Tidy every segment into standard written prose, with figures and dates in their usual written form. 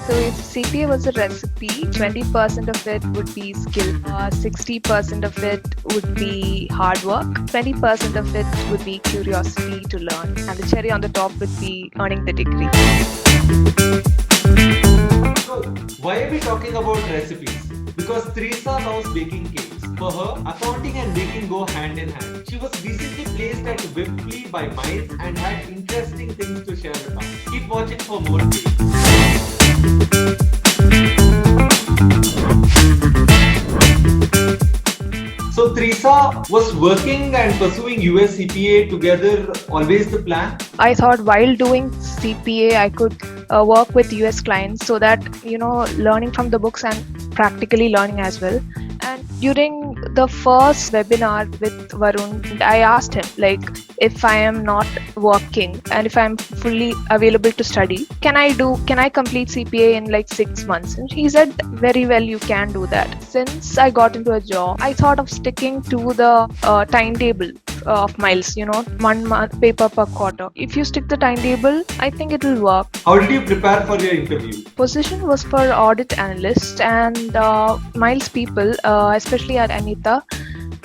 So if CPA was a recipe, 20% of it would be skill, 60% of it would be hard work, 20% of it would be curiosity to learn, and the cherry on the top would be earning the degree. So, why are we talking about recipes? Because Teresa loves baking cakes. For her, accounting and baking go hand in hand. She was recently placed at Whippley by Miles and had interesting things to share with us. Keep watching for more tips. So Teresa, was working and pursuing US CPA together always the plan? I thought while doing CPA, I could work with US clients so that, learning from the books and practically learning as well. And during the first webinar with Varun, I asked him, if I am not working and if I'm fully available to study, can I complete CPA in 6 months? And he said, very well, you can do that. Since I got into a job, I thought of sticking to the timetable of Miles, 1 month paper per quarter. If you stick the timetable, I think it will work. How did you prepare for your interview? Position was for audit analyst, and Miles people, especially at Anita,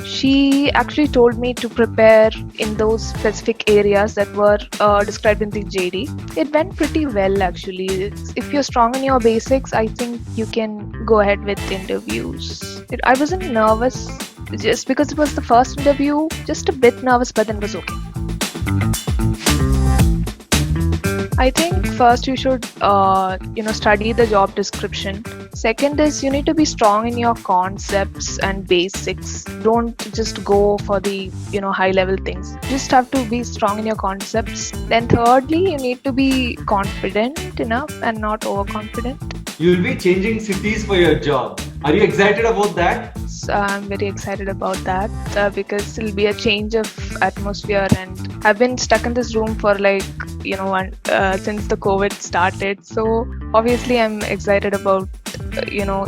she actually told me to prepare in those specific areas that were described in the JD. It went pretty well actually. If you're strong in your basics, I think you can go ahead with interviews. I wasn't nervous just because it was the first interview, just a bit nervous, but then it was okay. I think first you should, study the job description. Second is you need to be strong in your concepts and basics. Don't just go for the, high level things. You just have to be strong in your concepts. Then thirdly, you need to be confident enough and not overconfident. You'll be changing cities for your job. Are you excited about that? So I'm very excited about that because it'll be a change of atmosphere, and I've been stuck in this room for since the COVID started. So obviously I'm excited about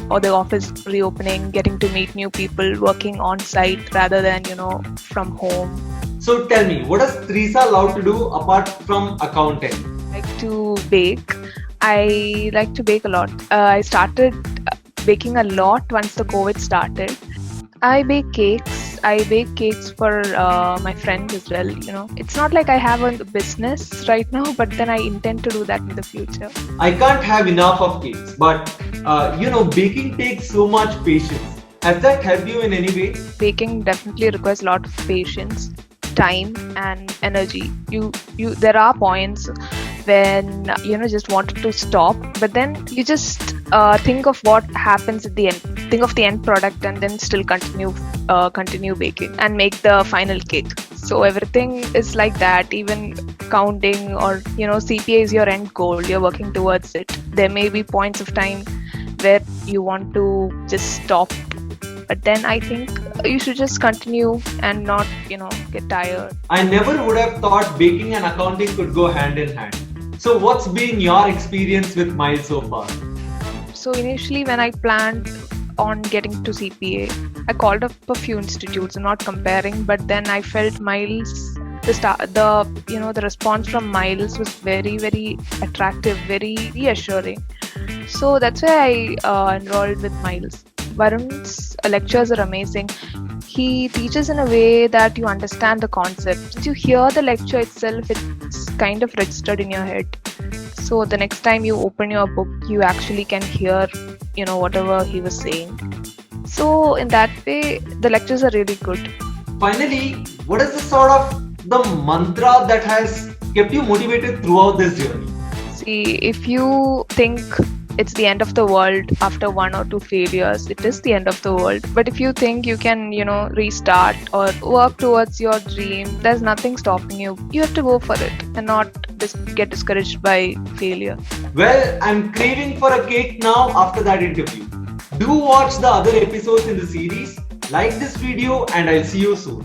or the office reopening, getting to meet new people, working on site rather than from home. So tell me, what does Teresa love to do apart from accounting? I like to bake. I like to bake a lot. I started baking a lot once the COVID started. I bake cakes. I bake cakes for my friends as well. It's not like I have a business right now, but then I intend to do that in the future. I can't have enough of cakes, but baking takes so much patience. Has that helped you in any way? Baking definitely requires a lot of patience, time, and energy. There are points when just wanted to stop, but then you just think of what happens at the end. Think of the end product and then still continue baking and make the final cake. So everything is like that. Even counting or CPA is your end goal. You're working towards it. There may be points of time where you want to just stop, but then I think you should just continue and not get tired. I never would have thought baking and accounting could go hand in hand. So what's been your experience with Miles so far? So initially when I planned on getting to CPA, I called up a few institutes. I'm not comparing, but then I felt Miles, the response from Miles was very, very attractive, very reassuring. So that's why I enrolled with Miles. Varun's lectures are amazing. He teaches in a way that you understand the concept. Once you hear the lecture itself, it's kind of registered in your head. So the next time you open your book, you actually can hear, whatever he was saying. So in that way, the lectures are really good. Finally, what is the mantra that has kept you motivated throughout this journey? See, if you think it's the end of the world after 1 or 2 failures, it is the end of the world. But if you think you can, restart or work towards your dream, there's nothing stopping you. You have to go for it and not get discouraged by failure. Well, I'm craving for a cake now after that interview. Do watch the other episodes in the series, like this video, and I'll see you soon.